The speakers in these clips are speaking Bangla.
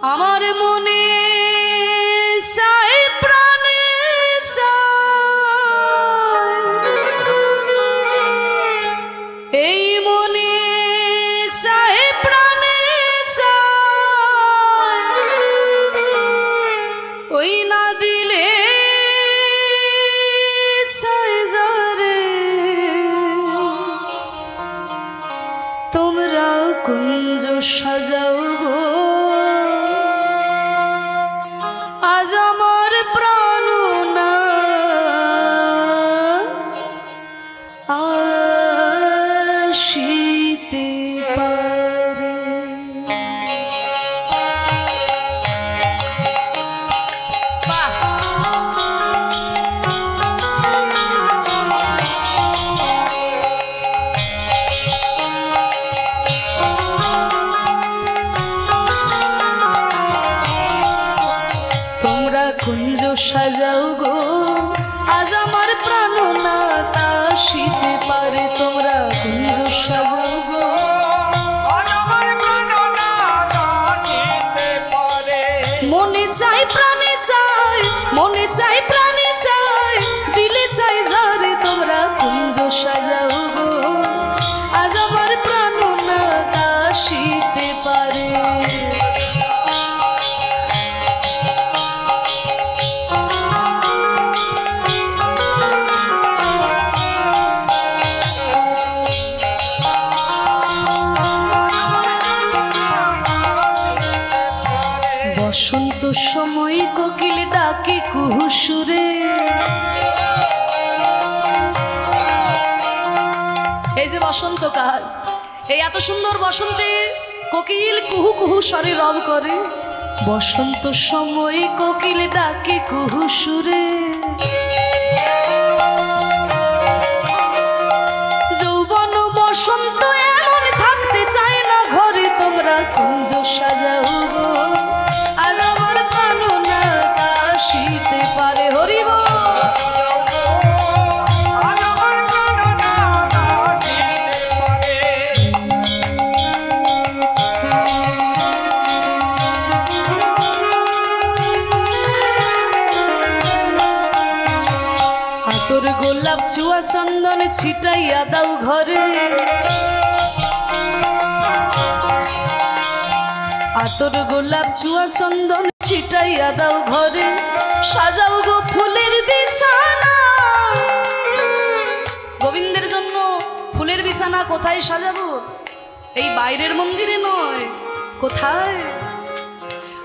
আমার মনে চাই প্রাণে চাই এই মনে চাই প্রাণে চাই ওই না দিলে চাই যারে তোমরা কুঞ্জ সাজাও গো আজ আমার প্রাণ না আসিতে পারে। কুঞ্জ সাজাও গো আজ আমার প্রাণ না আসিতে পারে তোমরা কুঞ্জ সাজাও গো আজ আমার প্রাণ না আসিতে পারে। মনে চাই প্রাণে চাই মনে চাই প্রাণে চাই দিলে চাই যারে তোমরা কুঞ্জ সাজাও গো আজ আমার প্রাণ না আসিতে পারে। বসন্ত সময় কোকিল ডাকে কুহু সুরে এই যে বসন্তকাল এই এত সুন্দর বসন্তে কোকিল কুহু কুহু স্বরে রব করে। বসন্ত সময় কোকিল ডাকে কুহু সুরে যৌবন বসন্ত এমন থাকতে চায় না ঘরে তোমরা কুঞ্জ সাজাও গো আজ আমার প্রাণ না আসিতে পারে। হরিব আতর গোলাপ চুয়া চন্দন ছিটাইয়া দাও ঘরে আতর গোলাপ চুয়া চন্দন ছিটাইয়া দাও ঘরে সাজাও গো ফুলের বিছানা। গোবিন্দের জন্য ফুলের বিছানা কোথায় সাজাবো? এই বাইরের মন্দিরে নয়, কোথায়?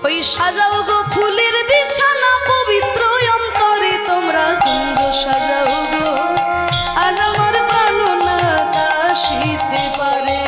ওই সাজাও গো ফুলের বিছানা পবিত্র অন্তরে তোমরা কুঞ্জ সাজাও গো আজ আমার প্রাণ না আসিতে পারে।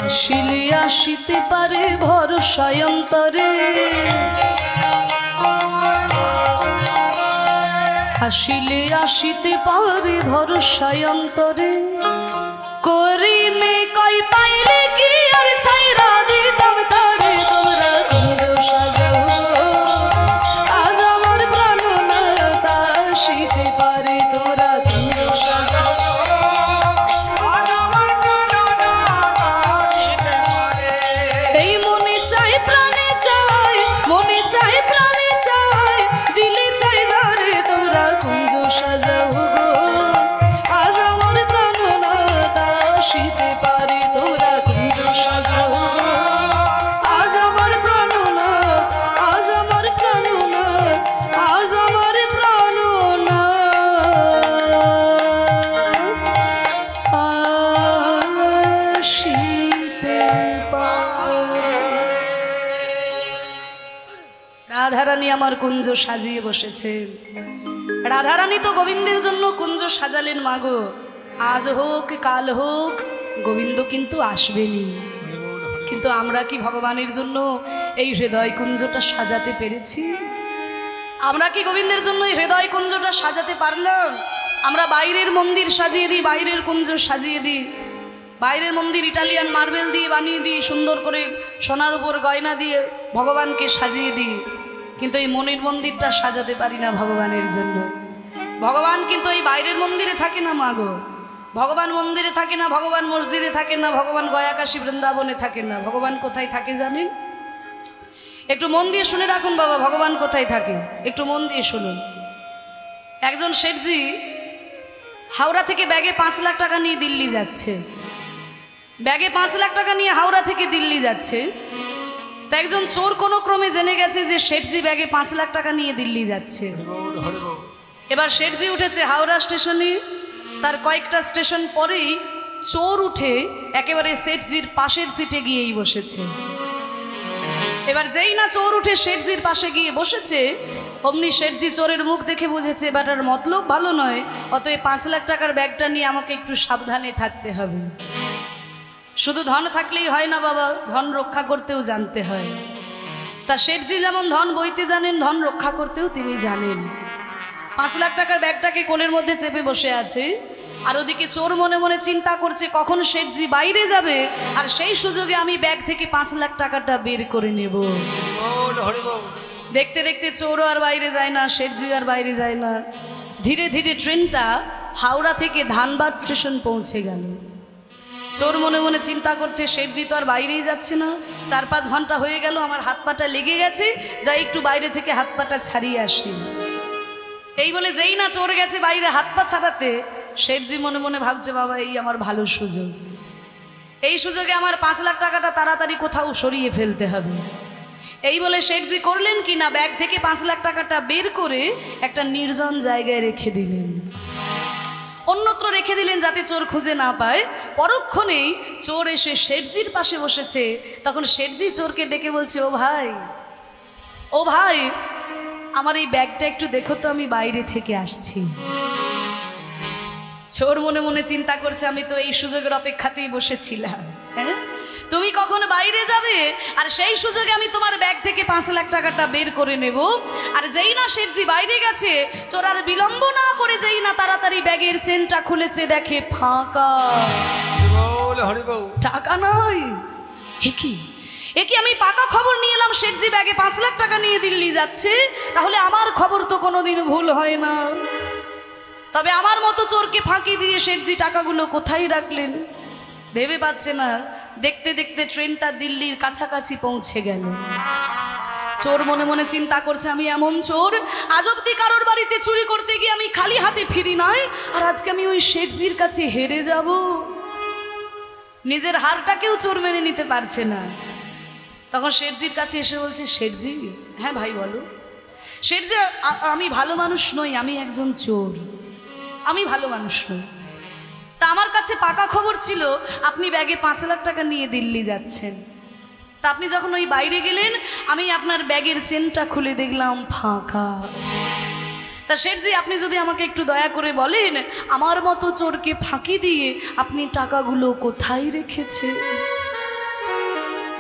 আসিলে আসিতে পারে ভরসা অন্তরে আসিলে আসিতে পারে ভরসা অন্তরে করি মে কই পাইলে কি আর ছাইরা দিতাম তারে তোমরা কুঞ্জ সাজাও আজ আমার প্রাণ না আসিতে পারে তোমরা কুঞ্জ সাজাও। এই মনে চাই প্রাণে চাই মনে চাই প্রাণে চাই দিলে চাই যারে তোমরা কুঞ্জ সাজাও গো আজ আমার প্রাণ না আসিতে পারে তোমরা কুঞ্জ সাজাও আজ আমার প্রাণ না আজ আমার প্রাণ না আজ আমার প্রাণ না আসিতে পারে। রাধারানী আমার কুঞ্জ সাজিয়ে বসেছে। রাধারানী তো গোবিন্দের জন্য কুঞ্জ সাজালেন মাগো, আজ হোক কাল হোক গোবিন্দ কিন্তু আসবেনি। কিন্তু আমরা কি ভগবানের জন্য এই হৃদয় কুঞ্জটা সাজাতে পেরেছি? আমরা কি গোবিন্দের জন্য এই হৃদয় কুঞ্জটা সাজাতে পারলাম? আমরা বাইরের মন্দির সাজিয়ে দিই, বাইরের কুঞ্জ সাজিয়ে দিই, বাইরের মন্দির ইটালিয়ান মার্বেল দিয়ে বানিয়ে দিই, সুন্দর করে সোনার উপর গয়না দিয়ে ভগবানকে সাজিয়ে দিই, কিন্তু এই মনের মন্দিরটা সাজাতে পারি না ভগবানের জন্য। ভগবান কিন্তু এই বাইরের মন্দিরে থাকে না মা গো, ভগবান মন্দিরে থাকে না, ভগবান মসজিদে থাকে না, ভগবান গয়াকাশী বৃন্দাবনে থাকে না। ভগবান কোথায় থাকে জানেন? একটু মন দিয়ে শুনে রাখুন বাবা, ভগবান কোথায় থাকে একটু মন দিয়ে শুনুন। একজন শেঠজি হাওড়া থেকে ব্যাগে 5 লাখ টাকা নিয়ে দিল্লি যাচ্ছে, ব্যাগে 5 লাখ টাকা নিয়ে হাওড়া থেকে দিল্লি যাচ্ছে। তা একজন চোর কোনো ক্রমে জেনে গেছে যে শেঠজি ব্যাগে 5 লাখ টাকা নিয়ে দিল্লি যাচ্ছে। এবার শেঠজি উঠেছে হাওড়া স্টেশনে, তার কয়েকটা স্টেশন পরেই চোর উঠে একেবারে শেঠজির পাশের সিটে গিয়েই বসেছে। এবার যেই না চোর উঠে শেঠজির পাশে গিয়ে বসেছে, অমনি শেঠজি চোরের মুখ দেখে বুঝেছে ব্যাটার মতলব ভালো নয়, অতএব 5 লাখ টাকার ব্যাগটা নিয়ে আমাকে একটু সাবধানে থাকতে হবে। শুধু ধন থাকলেই হয় না বাবা, ধন রক্ষা করতেও জানতে হয়। তা শেঠজি যেমন ধন বইতে জানেন, ধন রক্ষা করতেও তিনি জানেন। 5 লাখ টাকার ব্যাগটাকে কোলের মধ্যে চেপে বসে আছে, আর ওদিকে চোর মনে মনে চিন্তা করছে কখন শেঠজি বাইরে যাবে আর সেই সুযোগে আমি ব্যাগ থেকে 5 লাখ টাকাটা বের করে নেব। দেখতে দেখতে চোরও আর বাইরে যায় না, শেঠজি আর বাইরে যায় না। ধীরে ধীরে ট্রেনটা হাওড়া থেকে ধানবাদ স্টেশন পৌঁছে গেল। চোর মনে মনে চিন্তা করছে শেঠজি তো আর বাইরেই যাচ্ছে না, 4-5 ঘন্টা হয়ে গেল, আমার হাত পাটা লেগে গেছে, যাই একটু বাইরে থেকে হাত পাটা ছাড়িয়ে আসি। এই বলে যেই না চোর গেছে বাইরে হাত পা ছাড়াতে, শেঠজি মনে মনে ভাবছে বাবা এই আমার ভালো সুযোগ, এই সুযোগে আমার 5 লাখ টাকাটা তাড়াতাড়ি কোথাও সরিয়ে ফেলতে হবে। এই বলে শেঠজি করলেন কি না, ব্যাগ থেকে 5 লাখ টাকাটা বের করে একটা নির্জন জায়গায় রেখে দিলেন, অন্যত্র রেখে দিলেন যাতে চোর খুঁজে না পায়। পরক্ষণেই চোর এসে শেঠজির পাশে বসেছে। তখন শেঠজি চোরকে ডেকে বলছে, ও ভাই, ও ভাই, আমার এই ব্যাগটা একটু দেখো তো, আমি বাইরে থেকে আসছি। চোর মনে মনে চিন্তা করছে আমি তো এই সুযোগের অপেক্ষাতেই বসেছিলাম, হ্যাঁ, তুমি কখন বাইরে যাবে আর সেই সুযোগে আমি তোমার ব্যাগ থেকে 5 লাখ টাকাটা বের করে নেব। আর যেই না শেঠজি বাইরে গেছে, চোর আর বিলম্ব না করে যেই না তাড়াতাড়ি ব্যাগের চেনটা খুলেছে, দেখে ফাঁকা, টাকা নাই। একি আমি পাকা খবর নিয়ে এলাম, শেঠজি ব্যাগে 5 লাখ টাকা নিয়ে দিল্লি যাচ্ছে, তাহলে আমার খবর তো কোনোদিন ভুল হয় না। তবে আমার মতো চোরকে ফাঁকি দিয়ে শেঠজি টাকাগুলো কোথায় রাখলেন ভেবে পাচ্ছে না। দেখতে দেখতে ট্রেনটা দিল্লির কাছাকাছি পৌঁছে গেল। চোর মনে মনে চিন্তা করছে আমি এমন চোর, আজ অবধি কারোর বাড়িতে চুরি করতে গিয়ে আমি খালি হাতে ফিরি নাই, আর আজকে আমি ওই শেঠজির কাছে হেরে যাব। নিজের হারটাকেও চোর মেনে নিতে পারছে না। তখন শেঠজির কাছে এসে বলছে, শেঠজি, হ্যাঁ ভাই বলো। শেঠজি, আমি ভালো মানুষ নই, আমি একজন চোর, আমি ভালো মানুষ নই। তা আমার কাছে পাকা খবর ছিল আপনি ব্যাগে 5 লাখ টাকা নিয়ে দিল্লি যাচ্ছেন। তা আপনি যখন ওই বাইরে গেলেন, আমি আপনার ব্যাগের চেনটা খুলে দেখলাম ফাঁকা। তা শেঠজি, আপনি যদি আমাকে একটু দয়া করে বলেন, আমার মতো চোরকে ফাঁকি দিয়ে আপনি টাকাগুলো কোথায় রেখেছেন?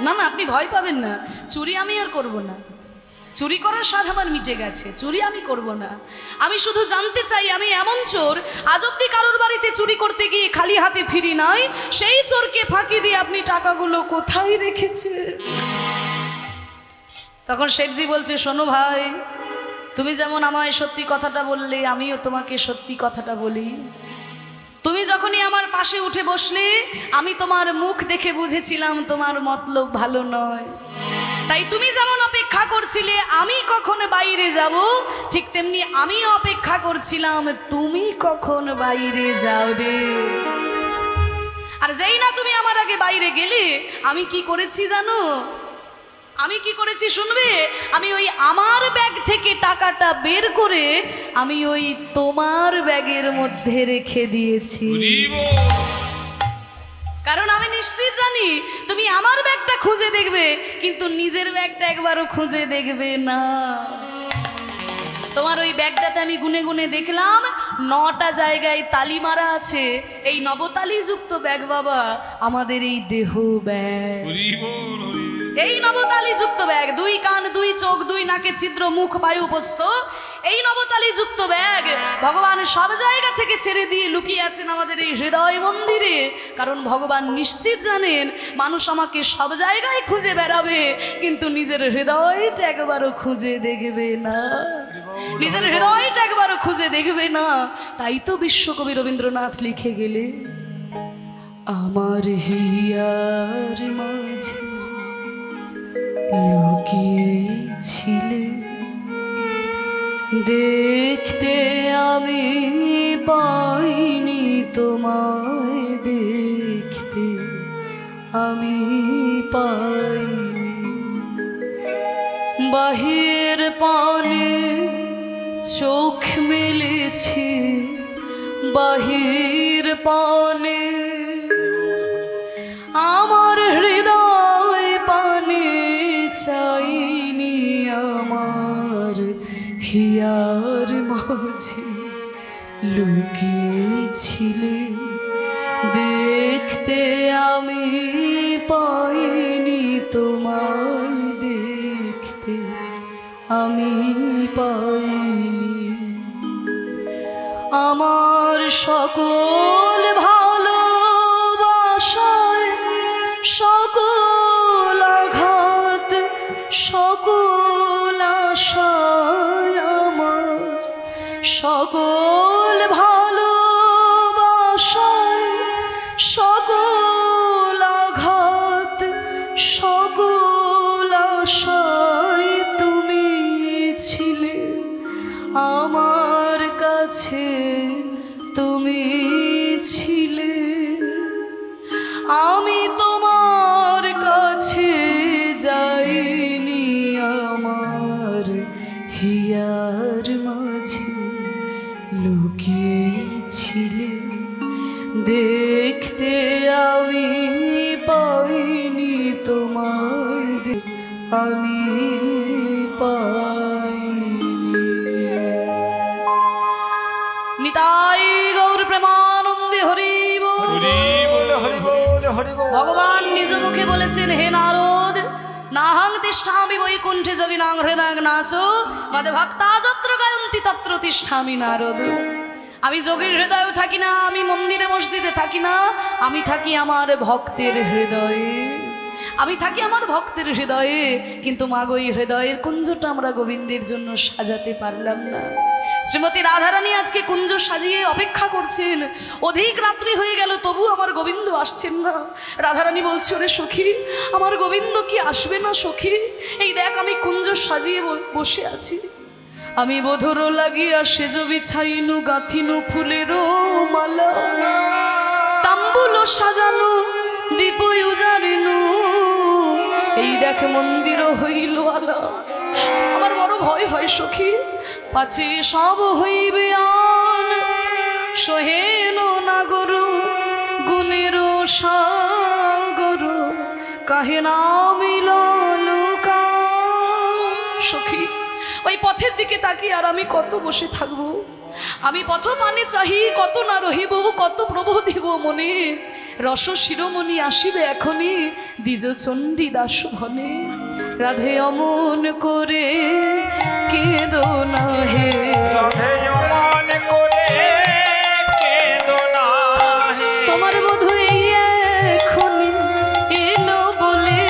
না না, আপনি ভয় পাবেন না, চুরি আমি আর করব না, চুরি করার স্বাদ আমার মিটে গেছে, চুরি আমি করব না। আমি শুধু জানতে চাই আমি এমন চোর আজ অব্দি কারোর বাড়িতে চুরি করতে গিয়ে খালি হাতে ফিরি নাই, সেই চোরকে ফাঁকি দিয়ে আপনি টাকাগুলো কোথায় রেখেছেন? তখন শেঠজি বলছে, শোনো ভাই, তুমি যেমন আমায় সত্যি কথাটা বললে, আমিও তোমাকে সত্যি কথাটা বলি। তুমি যখনই আমার পাশে উঠে বসলে, আমি তোমার মুখ দেখে বুঝেছিলাম তোমার মতলব ভালো নয়। তাই তুমি যেমন অপেক্ষা করছিলে আমি কখন বাইরে যাব, ঠিক তেমনি আমিও অপেক্ষা করছিলাম তুমি কখন বাইরে যাবে। আর যেই না তুমি আমার আগে বাইরে গেলে, আমি কি করেছি জানো? আমি কি করেছি শুনবে? আমি ওই আমার ব্যাগ থেকে টাকাটা বের করে আমি ওই তোমার ব্যাগের মধ্যে রেখে দিয়েছি। কারণ আমি নিশ্চিত জানি তুমি আমার ব্যাগটা খুঁজে দেখবে, কিন্তু নিজের ব্যাগটা একবারও খুঁজে দেখবে না। তোমার ওই ব্যাগটাতে আমি গুনে গুনে দেখলাম 9টা জায়গায় তালি মারা আছে। এই নবতালিযুক্ত ব্যাগ বাবা আমাদের এই দেহ ব্যাগ, এই নবতালিযুক্ত ব্যাগ, 2 কান 2 চোখ 2 নাকে ছিদ্র মুখ বায়ু উপস্থ, এই নবতালিযুক্ত ব্যাগ ভগবান সব জায়গা থেকে ছেড়ে দিয়ে লুকিয়ে আছেন আমাদের এই হৃদয় মন্দিরে। কারণ ভগবান নিশ্চিত জানেন মানুষ আমাকে সব জায়গায় খুঁজে বেড়াবে, কিন্তু নিজের হৃদয়টা একবারও খুঁজে দেখবে না, নিজের হৃদয়টা একবারও খুঁজে দেখবে না। তাই তো বিশ্বকবি রবীন্দ্রনাথ লিখে গেলে, আমার হিয়ার মাঝে লুকিয়েছিলে, দেখতে আমি পাইনি তোমায়, দেখতে আমি পাইনি। বাহির পানে চোখ মেলেছি, বাহির পানে আমার হৃদয় পানে চাইনি, আমার হিয়ার মাঝে লুকিয়েছিলে, দেখতে আমি পাইনি তোমায়, দেখতে আমি পাইনি। আমার সকল ভালোবাসায় সকল আঘাত সকল আশায়, আমার সকল ভালোবাসায় সকল আঘাত সকল আশায় তুমি ছিলে, আমার কাছে তুমি ছিলে। আমি তোমার কাছে যাইনি, আমার হিয়ার মাঝে লুকিয়েছিলে, দেখতে আমি পাইনি তোমায়, আমি পাইনি। নিতাই গৌর প্রেমানন্দে হরি বল। ভগবান নিজ মুখে বলেছেন, হে নারদ, নাহং তিষ্ঠামি বৈকুণ্ঠে যোগিনাং হৃদয়ং নাচো মদ ভক্তা যত্র গায়ন্তি তত্র তিষ্ঠামি নারদ। আমি যোগীর হৃদয়ে থাকি না, আমি মন্দিরে মসজিদে থাকি না, আমি থাকি আমার ভক্তের হৃদয়ে, আমি থাকি আমার ভক্তের হৃদয়ে। কিন্তু মাগো, এই হৃদয়ের কুঞ্জটা আমরা গোবিন্দের জন্য সাজাতে পারলাম না। শ্রীমতী রাধারানী আজকে কুঞ্জ সাজিয়ে অপেক্ষা করছেন, অধিক রাত্রি হয়ে গেল তবু আমার গোবিন্দ আসছেন না। রাধারানী বলছে, ওরে সখী, আমার গোবিন্দ কি আসবে না সখী? এই দেখ আমি কুঞ্জ সাজিয়ে বসে আছি, আমি বধুর লাগিয়া সেজ বিছাইনু, গাঁথিনু ফুলেরও মালা, তাম্বুল সাজানো দীপ উজারিনু, এই দেখ মন্দির হইল আলা। আমার বড় ভয় হয় সখী, পাছে সব হইবে আন, সহেন নাগর গুণের সাগর, কাহে না মিলল কা। সখী, ওই পথের দিকে তাকিয়ে আর আমি কত বসে থাকবো? আমি পথ পানে চাহি, কত না রহিব, কত প্রভু দিব মনে। রস শিরোমণি আসিবে এখনই, দ্বিজ চণ্ডী দাস ভনে। রাধে অমন করে কেঁদো না হে, রাধে অমন করে কেঁদো না হে, তোমার বধূ এই এখনই এলো বলে,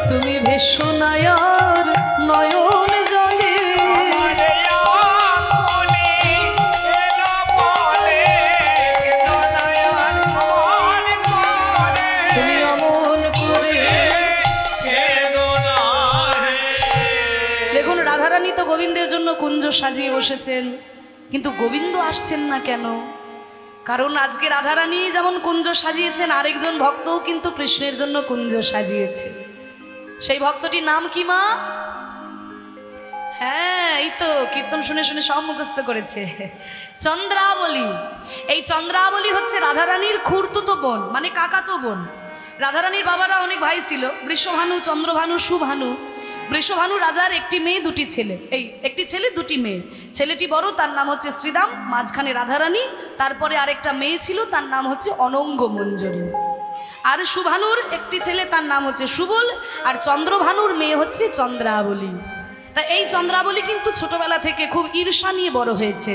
তুমি ভেসো না আর নয়ন জলে। দেখুন, রাধারানী তো গোবিন্দের জন্য কুঞ্জ সাজিয়ে বসেছেন, কিন্তু গোবিন্দ আসছেন না কেন? কারণ আজকে রাধারানী যেমন কুঞ্জ সাজিয়েছেন, আরেকজন ভক্তও কিন্তু কৃষ্ণের জন্য কুঞ্জ সাজিয়েছে। সেই ভক্তটির নাম কি মা? হ্যাঁ, এই তো কীর্তন শুনে শুনে সব মুখস্থ করেছে, চন্দ্রাবলী। এই চন্দ্রাবলী হচ্ছে রাধারানীর খুড়তুতো বোন, মানে কাকাতো বোন। রাধারানীর বাবারা অনেক ভাই ছিল, বৃষভানু, চন্দ্রভানু, সুভানু। বৃষভানু রাজার একটি মেয়ে দুটি ছেলে, এই একটি ছেলে দুটি মেয়ে। ছেলেটি বড়, তার নাম হচ্ছে শ্রীরাম, মাঝখানে রাধারানী, তারপরে আরেকটা মেয়ে ছিল, তার নাম হচ্ছে অনঙ্গ মঞ্জরী। আর সুভানুর একটি ছেলে, তার নাম হচ্ছে সুবল, আর চন্দ্রভানুর মেয়ে হচ্ছে চন্দ্রাবলী। তা এই চন্দ্রাবলী কিন্তু ছোটবেলা থেকে খুব ঈর্ষা নিয়ে বড় হয়েছে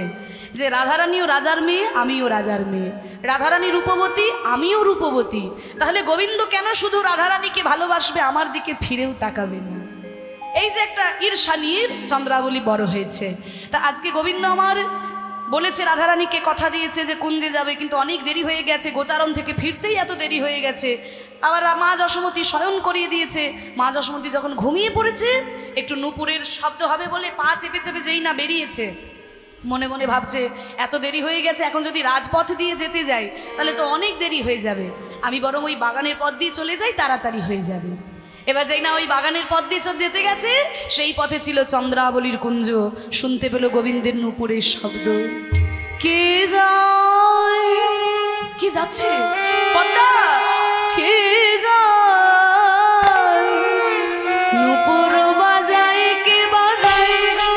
যে রাধারানীও রাজার মেয়ে, আমিও রাজার মেয়ে, রাধারানী রূপবতী, আমিও রূপবতী, তাহলে গোবিন্দ কেন শুধু রাধারানীকে ভালোবাসবে, আমার দিকে ফিরেও তাকাবে না? এই যে একটা ঈর্ষা নিয়ে চন্দ্রাবলী বড় হয়েছে। তা আজকে গোবিন্দ আমার বলেছে, রাধারানীকে কথা দিয়েছে যে কুঞ্জে যাবে, কিন্তু অনেক দেরি হয়ে গেছে, গোচারণ থেকে ফিরতেই এত দেরি হয়ে গেছে। আবার মা যশোমতী শয়ন করিয়ে দিয়েছে। মা যশোমতী যখন ঘুমিয়ে পড়েছে, একটু নূপুরের শব্দ হবে বলে পা চেপে চেপে যেই না বেরিয়েছে, মনে মনে ভাবছে এত দেরি হয়ে গেছে, এখন যদি রাজপথ দিয়ে যেতে যাই তাহলে তো অনেক দেরি হয়ে যাবে, আমি বরং ওই বাগানের পথ দিয়ে চলে যাই, তাড়াতাড়ি হয়ে যাবে। এবার যেই না ওই বাগানের পথ দিয়ে যেতে গেছে, সেই পথে ছিল চন্দ্রাবলীর কুঞ্জ। শুনতে পেল গোবিন্দের নূপুরের শব্দ, কে যায়, কে যাচ্ছে পদ্মা, কে যায়, নূপুর বাজায়, কে বাজায় গো,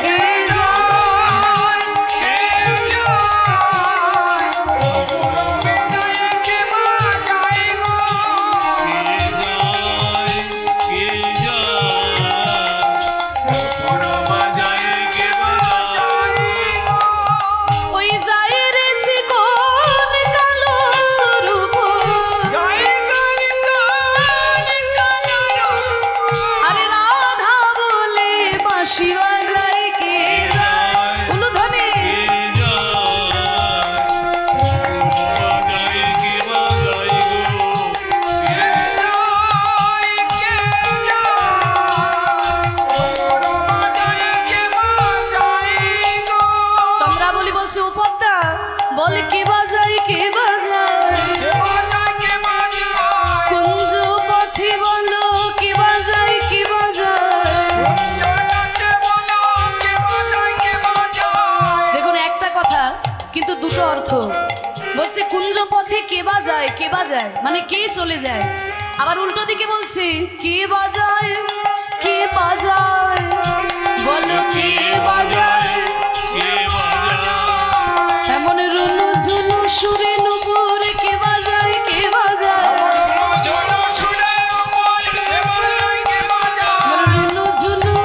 কে যায়, কে যায়, নূপুর বাজায়, কে বাজায় গো, কে যায়, নূপুর বাজায়, কে বাজায় গো, ওই যায় রে চিকন কালো রূপ, যায় কান কালো রূপ, আরে রাধা বলে বাঁশি বাজায়, কে যায়, উলুধ্বনি, কে যায়, কে বাজায় গো, কে যায়, কে যায়, নূপুর বাজায়, কে বাজায় গো। চন্দ্রাবলী বলছে, ও পদ্মা বলে কে বাজায়, কে বাজায়, কে বাজায়, কে বাজায়, কুঞ্জ পথে বলো কে বাজায়, কে বাজায়, কুঞ্জর কাছে বলো কে বাজায়, কে বাজায়। দেখুন একটা কথা কিন্তু দুটো অর্থ। বলছে কুঞ্জ পথে কে বাজায়, কে বাজায় মানে কে চলে যায়। আবার উল্টো দিকে বলছে কে বাজায়, কে বাজায়, বলো কে বাজায়, কে বাজায়, এমন রুনু ঝুনু সুরে নূপুর কে বাজায়, কে বাজায়, রুনু ঝুনু,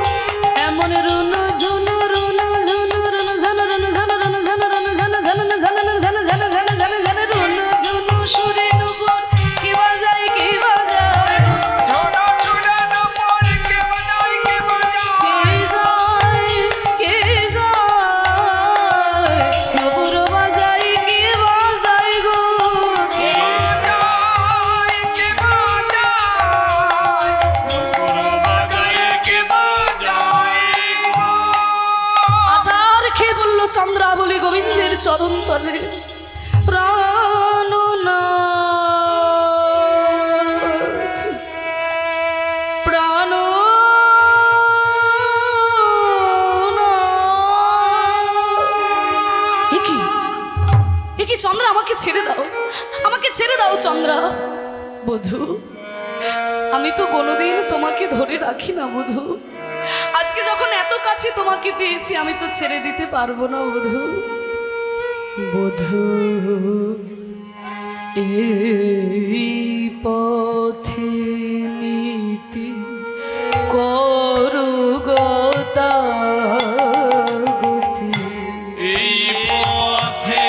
এমন রুনু ঝুনু, রুনু ঝুনু, রুনু ঝানু, রুনু ঝানু, রুনু ঝানু, রুনু ঝানু, ঝানু ঝানু, ঝানু ঝানু, ঝানু ঝানু, ঝানু, রুনু ঝুনু সুরে নূপুর কে বাজায়, কে বাজায়, রুনু ঝুনু নূপুর কে বাজায়, কে বাজায়, কে যায়, কে যায়, নূপুর বাজায়, কে বাজায় গো, কে যায়, কে বাজায়, নূপুর বাজায়, কে বাজায় গো। আচার খেয়ে বলল চন্দ্রাবলী গোবিন্দের চরণ তলে, প্রাণনাথ, প্রাণনাথ। এ কি চন্দ্রা, আমাকে ছেড়ে দাও, আমাকে ছেড়ে দাও চন্দ্রা। বধূ, আমি তো কোনোদিন তোমাকে ধরে রাখি না বধূ, আজকে যখন এত কাছে তোমাকে পেয়েছি আমি তো ছেড়ে দিতে পারবো না বধূ। বধূ, এই পথে নীতি করো গতাগতি, এই পথে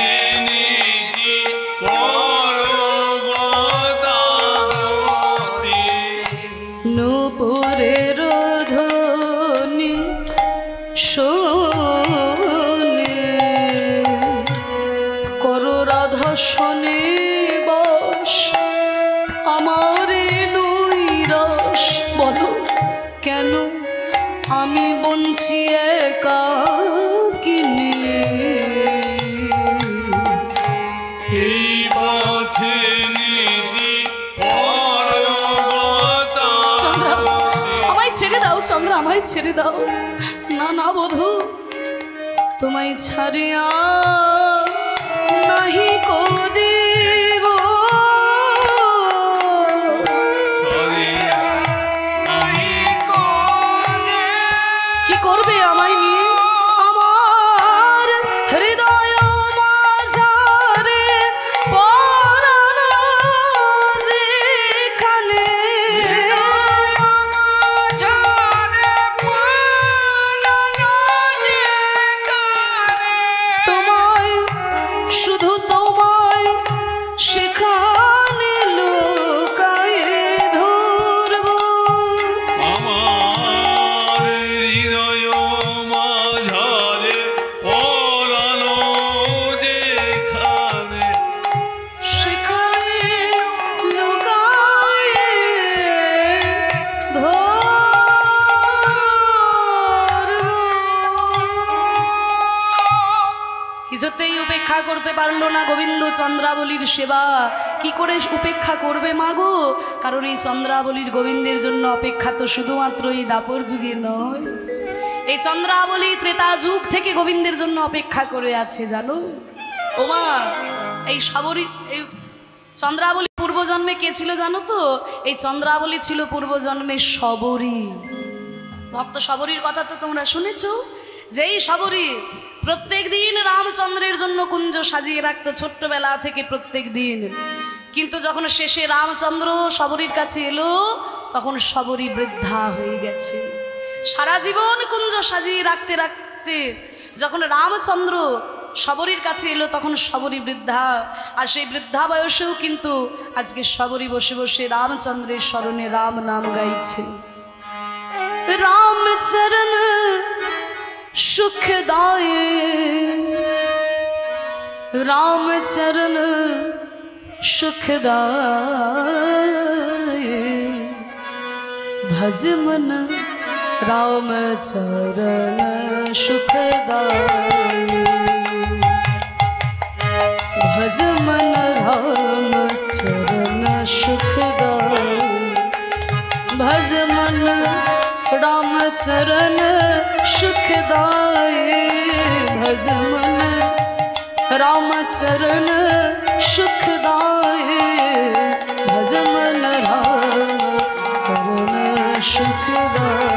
নীতি করো গতাগতি, নূপুরের ধ্বনি শোনে, করো রাধা শোনে বস, আমারে নৈরস, বলো কেন আমি বঞ্চি একাকিনী, এই পথে নীতি করো চন্দ্রা গতাগতি। আমায় ছেড়ে দাও, চন্দ্রা আমায় ছেড়ে দাও। না না বধূ, তোমায় ছাড়িয়া নাহি কো দেব, কি করবে আমায় নিয়ে, আমার হৃদয় মাঝারে পরাণ যেখানে, কিছুতেই উপেক্ষা করতে পারলো না গোবিন্দ চন্দ্রাবলীর সেবা। কি করে উপেক্ষা করবে মাগো? কারণ এই চন্দ্রাবলীর গোবিন্দের জন্য অপেক্ষা তো শুধুমাত্র এই দাপর যুগে নয়, এই চন্দ্রাবলী ত্রেতা যুগ থেকে গোবিন্দের জন্য অপেক্ষা করে আছে জানো ওমা। এই শবরী, এই চন্দ্রাবলী পূর্বজন্মে কে ছিল জানো তো? এই চন্দ্রাবলী ছিল পূর্বজন্মে শবরী। ভক্ত শবরীর কথা তো তোমরা শুনেছো, যেই শবরী প্রত্যেক দিন রামচন্দ্রের জন্য কুঞ্জ সাজিয়ে রাখতো ছোট্টবেলা থেকে প্রত্যেক দিন। কিন্তু যখন শেষে রামচন্দ্র শবরীর কাছে এলো তখন শবরী বৃদ্ধা হয়ে গেছে। সারা জীবন কুঞ্জ সাজিয়ে রাখতে রাখতে যখন রামচন্দ্র শবরীর কাছে এলো তখন শবরী বৃদ্ধা। আর সেই বৃদ্ধা বয়সেও কিন্তু আজকে শবরী বসে বসে রামচন্দ্রের স্মরণে রাম নাম গাইছে। राम चरण सुखदाये, राम चरण सुखदाये, भज मन राम चरण सुखदाये, भज मन राम चरण सुखदाये, भज मन राम चरण सुखदाये, भज मन राम चरण सुखदाये, भज मन राम चरण सुखदाये।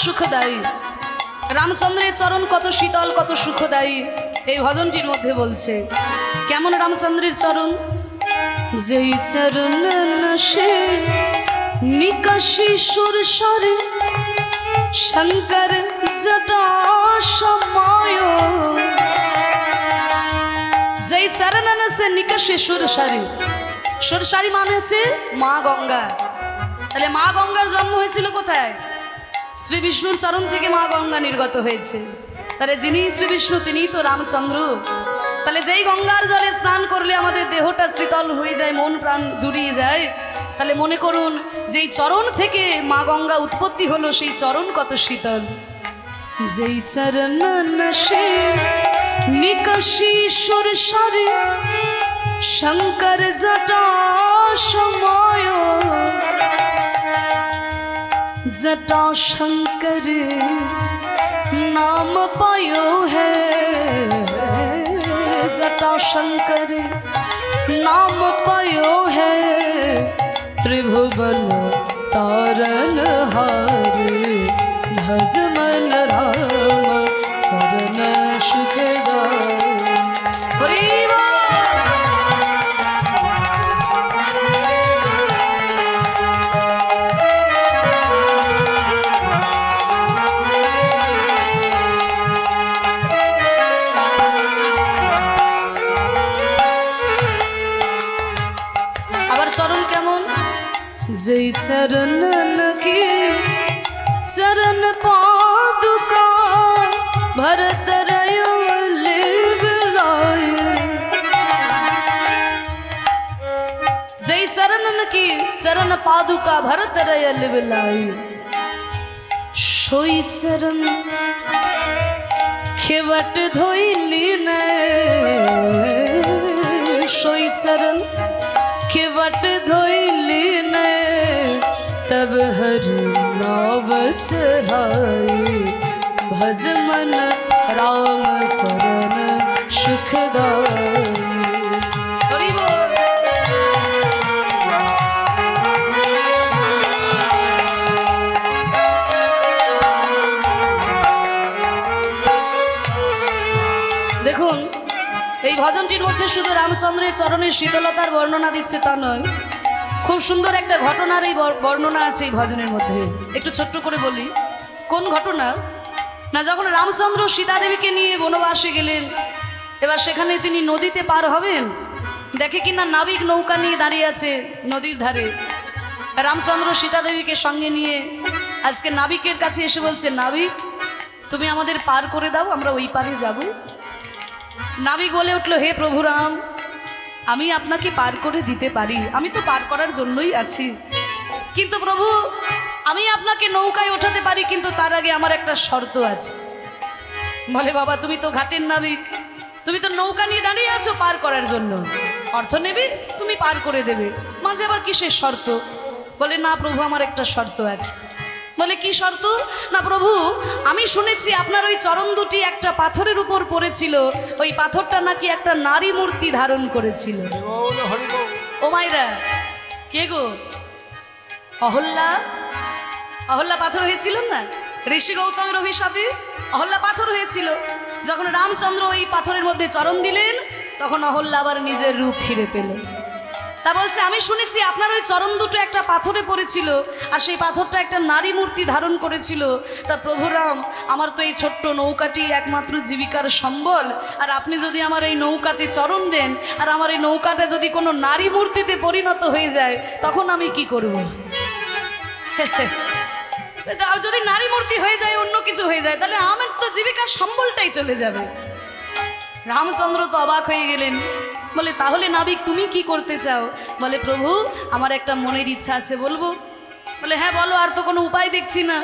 সুখদায়ী রামচন্দ্রের চরণ কত শীতল কত সুখদায়ী এই ভজনটির মধ্যে বলছে। কেমন রামচন্দ্রের চরণ? যেই চরণ নশে নিকাশি সুর সারে, শঙ্কর জটা সময়, যেই চরণ নশে নিকাশি সুর সারে। সুর সারি মানে হচ্ছে মা গঙ্গা। তাহলে মা গঙ্গার জন্ম হয়েছিল কোথায়? শ্রী বিষ্ণুর চরণ থেকে মা গঙ্গা নির্গত হয়েছে। তাহলে যিনি শ্রী বিষ্ণু তিনিই তো রামচন্দ্র। তাহলে যেই গঙ্গার জলে স্নান করলে আমাদের দেহটা শীতল হয়ে যায়, মন প্রাণ জুড়িয়ে যায়, তাহলে মনে করুন যেই চরণ থেকে মা গঙ্গা উৎপত্তি হলো সেই চরণ কত শীতল। যেই চরণ নশে নিকাশি সুর সারে, শঙ্কর জটা সময়, जटा शंकर नाम पायो है, जटा शंकर नाम पायो है, त्रिभुवन तारन हार, भज मन राम चरण सुखदाये। जय चरणन की चरण पादुका, भरत रयो लिवलाये। जय चरणन की चरण पादुका, भरत रयो लिवलाये। सोई चरण खेवट धोइली ने, सोई चरण खेवट धोइली ने, तब हर नाव चढ़ाई, भज मन राम चरण सुखदाये। দেখুন এই ভজনটির মধ্যে শুধু রামচন্দ্রের চরণের শীতলতার বর্ণনা দিচ্ছে তা নয়, খুব সুন্দর একটা ঘটনার এই বর্ণনা আছে এই ভজনের মধ্যে। একটু ছোট্ট করে বলি কোন ঘটনা না, যখন রামচন্দ্র সীতা দেবীকে নিয়ে বনবাসে গেলেন, এবার সেখানে তিনি নদীতে পার হবেন, দেখে কিনা নাবিক নৌকা নিয়ে দাঁড়িয়ে আছে নদীর ধারে। রামচন্দ্র সীতা দেবীকে সঙ্গে নিয়ে আজকে নাবিকের কাছে এসে বলছে, নাবিক তুমি আমাদের পার করে দাও, আমরা ওই পারে যাব। নাবিক বলে উঠল, হে প্রভু রাম, আমি আপনাকে পার করে দিতে পারি, আমি তো পার করার জন্যই আছি, কিন্তু প্রভু আমি আপনাকে নৌকায় ওঠাতে পারি, কিন্তু তার আগে আমার একটা শর্ত আছে। বলে, বাবা তুমি তো ঘাটের নাবিক, তুমি তো নৌকা নিয়ে দাঁড়িয়ে আছো পার করার জন্য, অর্থ নেবে তুমি পার করে দেবে, মাঝে আবার কিসের শর্ত? বলে, না প্রভু আমার একটা শর্ত আছে। বলে, কি শর্ত? না প্রভু, আমি শুনেছি আপনার ওই চরণ দুটি একটা পাথরের উপর পড়েছিল, ওই পাথরটা নাকি একটা নারী মূর্তি ধারণ করেছিল। ও মাইরা, কে গো? অহল্যা। অহল্যা পাথর হয়েছিল না? ঋষি গৌতমের অভিশাপে অহল্যা পাথর হয়েছিল। যখন রামচন্দ্র ওই পাথরের মধ্যে চরণ দিলেন, তখন অহল্যা আবার নিজের রূপ ফিরে পেল। তা বলছে, আমি শুনেছি আপনার ওই চরণ দুটো একটা পাথরে পড়েছিল, আর সেই পাথরটা একটা নারী মূর্তি ধারণ করেছিল। তা প্রভু রাম, আমার তো এই ছোট্ট নৌকাটি একমাত্র জীবিকার সম্বল, আর আপনি যদি আমার এই নৌকাতে চরণ দেন, আর আমার এই নৌকাটা যদি কোনো নারী মূর্তিতে পরিণত হয়ে যায়, তখন আমি কি করব? আর যদি নারী মূর্তি হয়ে যায়, অন্য কিছু হয়ে যায়, তাহলে আমার তো জীবিকার সম্বলটাই চলে যাবে। রামচন্দ্র তো অবাক হয়ে গেলেন। বলে, তাহলে নাবিক তুমি কি করতে চাও? বলে, প্রভু আমার একটা মনের ইচ্ছা আছে, বলবো? বলে, হ্যাঁ বলো, আর তো কোনো উপায় দেখছি না।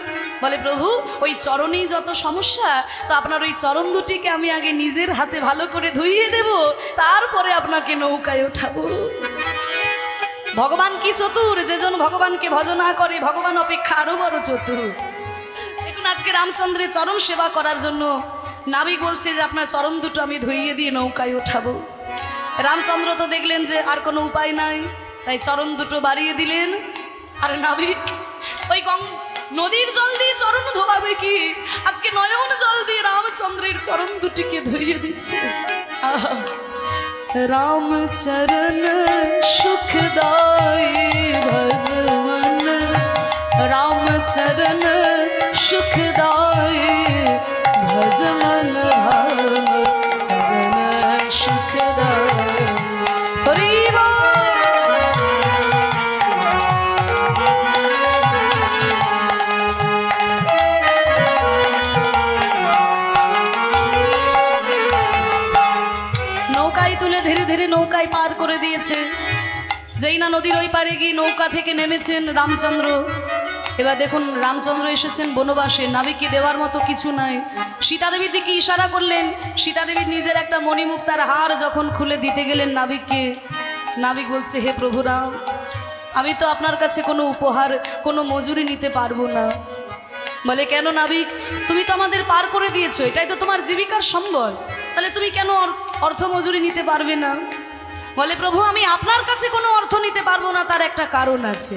বলে, প্রভু ওই চরণেই যত সমস্যা, তো আপনার ওই চরণ দুটিকে আমি আগে নিজের হাতে ভালো করে ধুইয়ে দেব, তারপরে আপনাকে নৌকায় ওঠাবো। ভগবান কি চতুর, যেজন ভগবানকে ভজনা করে ভগবান অপেক্ষা আরো বড় চতুর। দেখুন আজকে রামচন্দ্রের চরণ সেবা করার জন্য নাবিক বলছে যে আপনার চরণ দুটো আমি ধুইয়ে দিয়ে নৌকায় ওঠাবো। রামচন্দ্র তো দেখলেন যে আর কোনো উপায় নাই, তাই চরণ দুটো বাড়িয়ে দিলেন। আর নাবিক ওই নদীর জল দিয়ে চরণ ধোবাবে কি, আজকে নয়ন জল দিয়ে রামচন্দ্রের চরণ দুটিকে ধুইয়ে দিচ্ছে। राम चरण सुखदाई भजमन, राम चरण सुखदाई भजमन, राम चरण सुखदाई। हरि নৌকায় পার করে দিয়েছে। যেই না নদীর ওই পারে গিয়ে নৌকা থেকে নেমেছেন রামচন্দ্র। এবার দেখুন রামচন্দ্র এসেছেন বনবাসে, নাবিককে দেওয়ার মতো কিছু নাই। সীতাদেবীর দিকে ইশারা করলেন। সীতাদেবীর নিজের একটা মণিমুক্তার হার যখন খুলে দিতে গেলেন নাবিককে, নাবিক বলছে, হে প্রভু রাম, আমি তো আপনার কাছে কোনো উপহার, কোনো মজুরি নিতে পারবো না। বলে, কেন নাবিক? তুমি তো আমাদের পার করে দিয়েছো, এটাই তো তোমার জীবিকার সম্বল, তাহলে তুমি কেন অর্থ মজুরি নিতে পারবে না? বলে, প্রভু আমি আপনার কাছে কোনো অর্থ নিতে পারবো না, তার একটা কারণ আছে।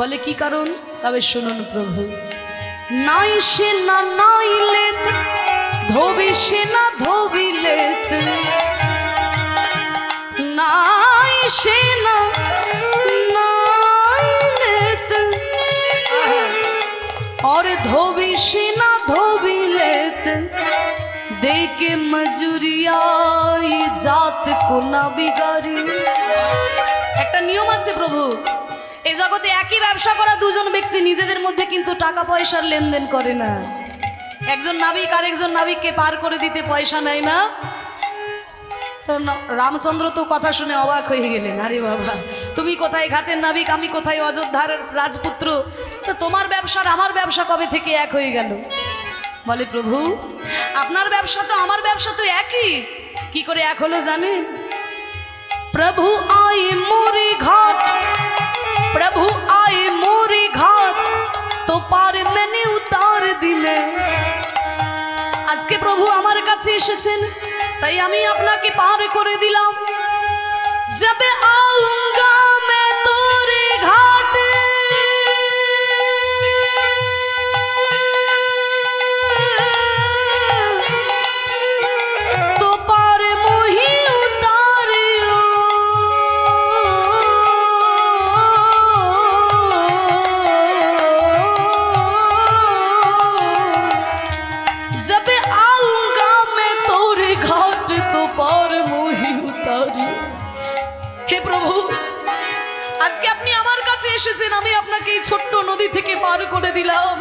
বলে, কি কারণ? তবে শুনুন প্রভু। নাই সে না নাইলে ধোবি সে না ধোবিলে, নাই সে না নাইলে और धोबी से ना धोबिले, देके मजूरिया जात को ना बिगाड़ी। একটা নিয়ম আছে প্রভু, এই জগতে একই ব্যবসা করা দুজন ব্যক্তি নিজেদের মধ্যে কিন্তু টাকা পয়সার লেনদেন করে না। একজন নাবিক আর একজন নাবিককে পার করে দিতে পয়সা নেয় না। তো রামচন্দ্র তো কথা শুনে অবাক হয়ে গেলেন। আরে বাবা, তুমি কোথায় ঘাটের নাবিক, আমি কোথায় অযোধ্যার রাজপুত্র, তো তোমার ব্যবসা আর আমার ব্যবসা কবে থেকে এক হয়ে গেল? বলে, প্রভু আপনার ব্যবসা তো আমার ব্যবসা তো একই, কি করে এক হলো জানেন? প্রভু আয়ে মোরে ঘাট, প্রভু আয়ে মোরে ঘাট, তো পার মেনে উতার দিলে। আজকে প্রভু আমার কাছে এসেছেন, তাই আমি আপনাকে পার করে দিলাম। যাবে আউঙ্গা মে তোরে ঘাটে, তো পার মোহি উতারিও। যাবে আউঙ্গা মে তোরে ঘাট, তো পার মোহি উতারিও। হে প্রভু, আজকে আপনি আমার কাছে এসেছেন, আমি আপনাকে এই ছোট্ট নদী থেকে পার করে দিলাম,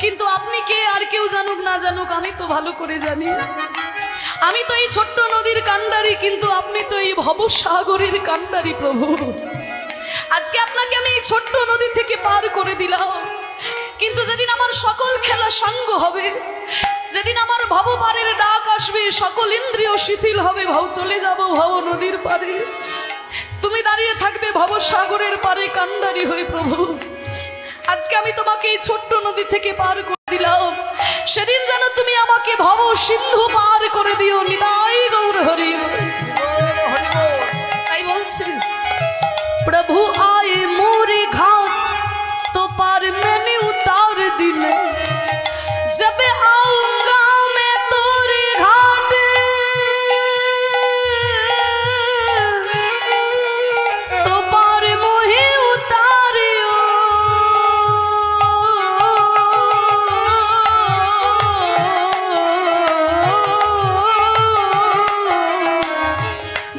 কিন্তু আপনি কে আর কেউ জানুক না জানুক আমি তো ভালো করে জানি। আমি তো এই ছোট্ট নদীর কান্ডারি, কিন্তু আপনি তো এই ভবসাগরের কান্ডারি প্রভু। আজকে আপনাকে আমি এই ছোট্ট নদী থেকে পার করে দিলাম, কিন্তু যেদিন আমার সকল খেলা সাঙ্গ হবে, যেদিন আমার ভবপারের ডাক আসবে, সকল ইন্দ্রিয় শিথিল হবে, চলে যাব ভব নদীর পারে, তুমি দাঁড়িয়ে থাকবে ভবসাগরের পারে কান্ডারি হয়ে প্রভু। আজকে আমি তোমাকে এই ছোট্ট নদী থেকে পার করে দিলাম, সেদিন যেন তুমি আমাকে ভব সিন্ধু পার করে দিও। নিতাই গৌর হরি। তাই বলছে प्रभु आए मोरे घाट तो पार मैंने उतार दिले, जब आऊंगा मैं तोरे घाट तो पार मोहे उतारियो।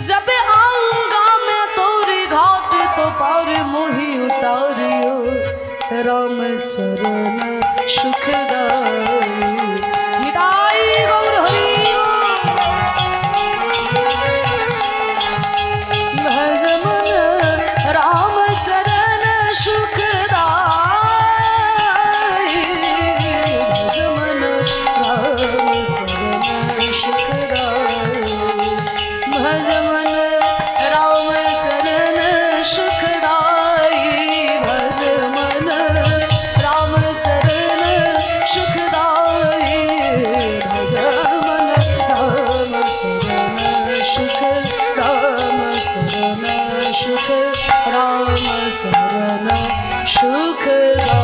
जब आऊंगा मैं तोरे घाट तो पार मोहि उतारियो, राम चरण सुखदाई। निताई गौर हरि। भज मन राम चरण सुखदाई, भज मन राम चरण सुखदाई, भज मन राम चरण सुखदाई, भज मन राम चरण सुखदाई, भज मन राम चरण सुख, राम चरण सुख, राम चरण सुखदाई।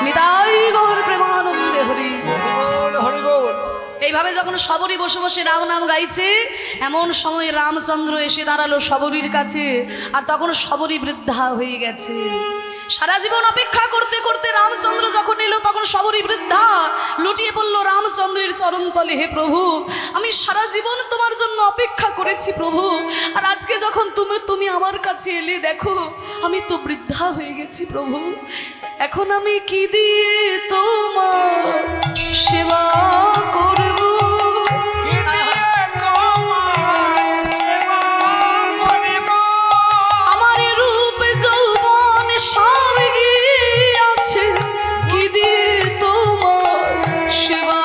निताई गौर प्रेमानंदे हरि। এইভাবে যখন শবরী বসে বসে রাম নাম গাইছে, এমন সময় রামচন্দ্র এসে দাঁড়ালো শবরীর কাছে, আর তখন শবরী বৃদ্ধা হয়ে গেছে। সারা জীবন অপেক্ষা করতে করতে রামচন্দ্র যখন এলো, তখন শবরী বৃদ্ধা লুটিয়ে পড়ল রামচন্দ্রের চরণতলে। হে প্রভু, আমি সারা জীবন তোমার জন্য অপেক্ষা করেছি প্রভু, আর আজকে যখন তুমি আমার কাছে এলে, দেখো আমি তো বৃদ্ধা হয়ে গেছি প্রভু। এখন আমি কি দিয়ে তোমার সেবা করব? আমার রূপ যৌবন সব গিয়েছে, কি দিয়ে তোমার সেবা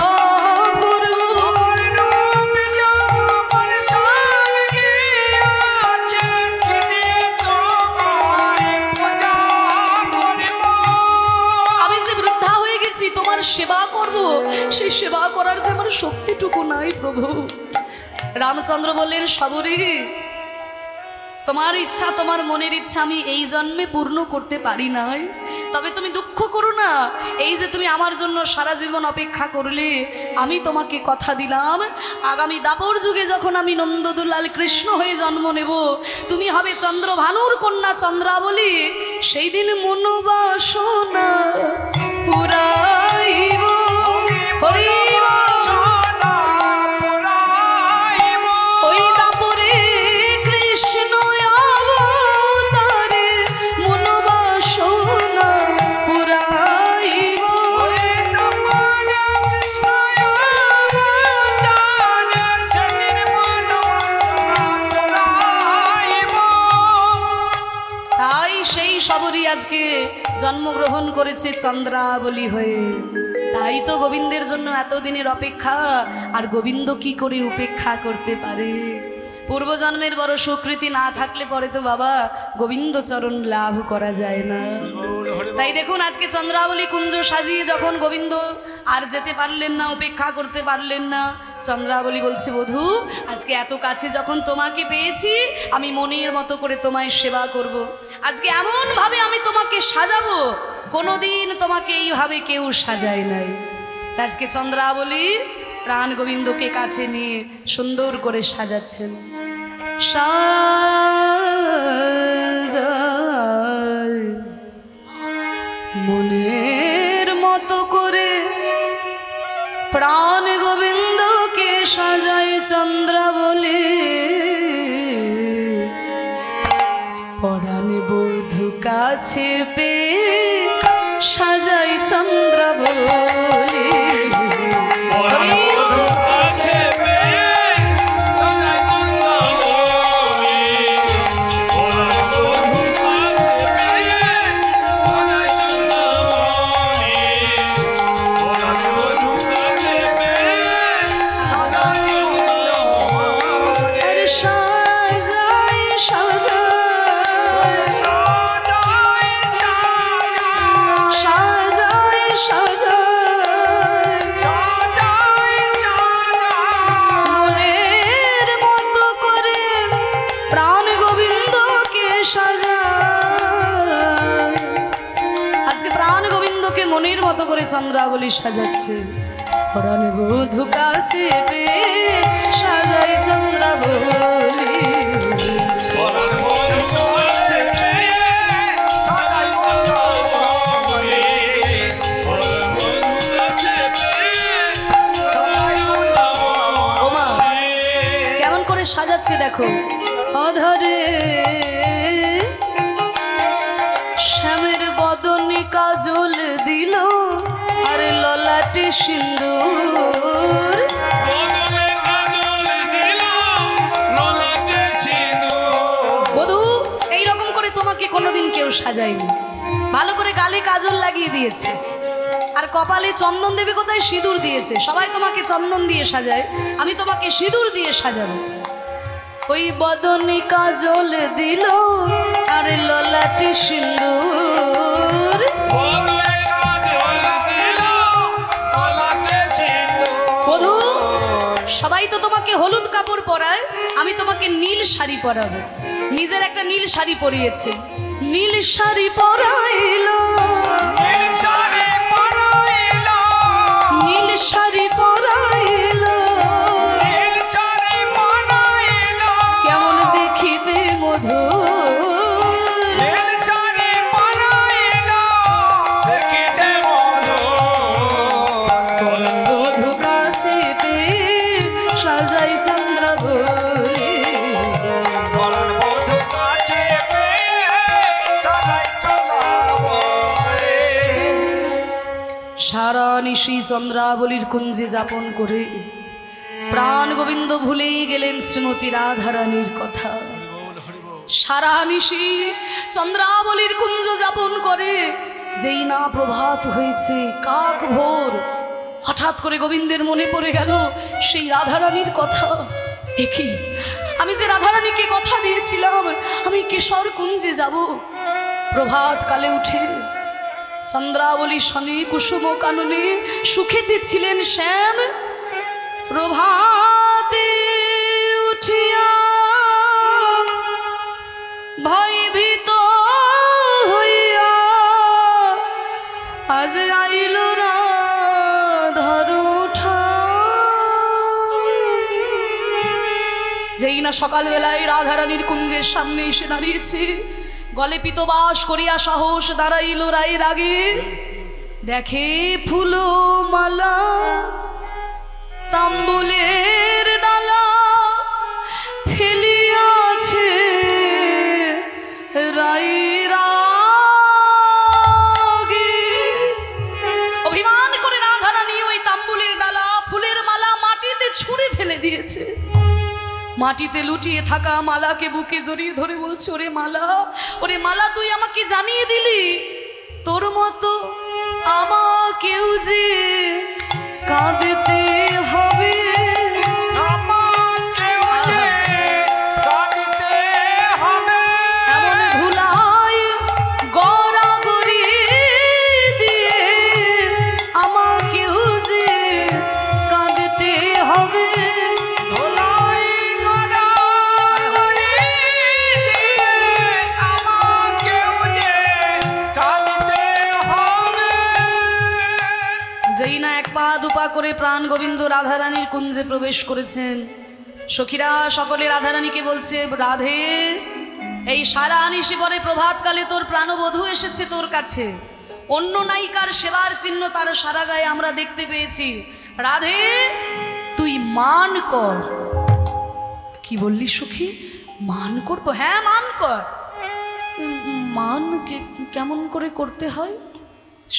করব? আমি যে বৃদ্ধা হয়ে গেছি, তোমার সেবা করব, সেই সেবা করার যে আমার শক্তিটুকু নাই প্রভু। রামচন্দ্র বললেন, শবরী, তোমার ইচ্ছা, তোমার মনের ইচ্ছা আমি এই জন্মে পূর্ণ করতে পারি নাই, তবে তুমি দুঃখ করো না। এই যে তুমি আমার জন্য সারা জীবন অপেক্ষা করলে, আমি তোমাকে কথা দিলাম, আগামী দাপর যুগে যখন আমি নন্দদুলাল কৃষ্ণ হয়ে জন্ম নেব, তুমি হবে চন্দ্রভানুর কন্যা চন্দ্রাবলী। সেই দিন মনোবাসনা পুরাইব, হরি ওই দাপরে কৃষ্ণ অবতারে মনোবাসনা পুরাইব। তাই সেই শবরী আজকে জন্মগ্রহণ করেছে চন্দ্রাবলী হয়ে। তাই তো গোবিন্দের জন্য এতদিনের অপেক্ষা, আর গোবিন্দ কি করে উপেক্ষা করতে পারে? পূর্বজন্মের বড় সুকৃতি না থাকলে পরে তো বাবা গোবিন্দ চরণ লাভ করা যায় না। তাই দেখুন, আজকে চন্দ্রাবলী কুঞ্জ সাজিয়ে যখন গোবিন্দ আর যেতে পারলেন না, উপেক্ষা করতে পারলেন না, চন্দ্রাবলী বলছে, বধূ, আজকে এত কাছে যখন তোমাকে পেয়েছি, আমি মনের মতো করে তোমায় সেবা করব। আজকে এমনভাবে আমি তোমাকে সাজাবো, কোনোদিন তোমাকে এইভাবে কেউ সাজায় নাই। আজকে চন্দ্রাবলী প্রাণ গোবিন্দকে কাছে নিয়ে সুন্দর করে সাজাচ্ছেন। সাজায় মনের মতো করে প্রাণ গোবিন্দকে সাজায় চন্দ্রাবলী, পরাণ বধূ কাছে পেয়ে সাজাই চন্দ্রাবলী। করে চন্দ্রাবলী সাজাচ্ছে। পরাণ বধূ কাছে পেয়ে সাজাই চন্দ্রাবলী। ওমা কেমন করে সাজাচ্ছে দেখো। অধরে শ্যামের বদনে কাজল দিল, আর ললাটে সিন্দুর। বধূ এইরকম করে তোমাকে কোনোদিন কেউ সাজায়নি। ভালো করে গালে কাজল লাগিয়ে দিয়েছে, আর কপালে চন্দন দেবে কোথায়, সিঁদুর দিয়েছে। সবাই তোমাকে চন্দন দিয়ে সাজায়, আমি তোমাকে সিঁদুর দিয়ে সাজাবো। ওই বদনে কাজল দিল, আর ললাটে সিন্দুর। বধূ সবাই তো তোমাকে হলুদ কাপড় পরায়, আমি তোমাকে নীল শাড়ি পরাবো। নিজের একটা নীল শাড়ি পরিয়েছে, নীল শাড়ি পরাইল, নীল শাড়ি পরাইল। কেমন দেখিতে মধুর, বধূ কাছে পেয়ে সাজাই চন্দ্রাবলী। সারা নিশি চন্দ্রাবলীর কুঞ্জে যাপন করে প্রাণ গোবিন্দ ভুলেই গেলেন শ্রীমতী রাধারানীর কথা। সারা নিশি চন্দ্রাবলীর কুঞ্জ যাপন করে যেই না প্রভাত হয়েছে, কাক ভোর, হঠাৎ করে গোবিন্দের মনে পড়ে গেল সেই রাধারানীর কথা। একই আমি যে রাধারানীকে কথা দিয়েছিলাম আমি কেশর কুঞ্জে যাব। প্রভাত কালে উঠে চন্দ্রাবলী শনি কুসুম কাননে সুখেতে ছিলেন শ্যাম। প্রভাতে উঠিয়া ভয়ভীত হইয়া আজ আইল রাধার ঠাই। যেই না সকালবেলায় রাধারানীর কুঞ্জের সামনে এসে দাঁড়িয়েছে, গলে পিতবাস করিয়া সাহস দাঁড়াইল রায়ের আগে। দেখে ফুল মালা তাম্বুলের ডালা ফেলিয়াছে রায়ের আগে। অভিমান করে রাধারানী ওই তাম্বুলের ডালা ফুলের মালা মাটিতে ছুঁড়ে ফেলে দিয়েছে। মাটিতে লুটিয়ে থাকা মালাকে বুকে জড়িয়ে ধরে বলছে, ওরে মালা, ওরে মালা, তুই আমাকে জানিয়ে দিলি তোর মতো আমাকেও যে কাঁদতে হবে। এমন ধুলাই গড়াগড়ি দিয়ে আমাকেও যে কাঁদতে হবে। যেই না এক পা দুপা করে প্রাণ গোবিন্দ রাধারানীর কুঞ্জে প্রবেশ করেছেন, সখীরা সকলে রাধারানীকে বলছে, রাধে, এই সারা নিশি পরে প্রভাতকালে তোর প্রাণবধূ এসেছে তোর কাছে। অন্য নায়িকার সেবার চিহ্ন তার সারা গায়ে আমরা দেখতে পেয়েছি। রাধে, তুই মান কর। কি বললি সখী? মান করবো? হ্যাঁ মান কর। মান কেমন করে করতে হয়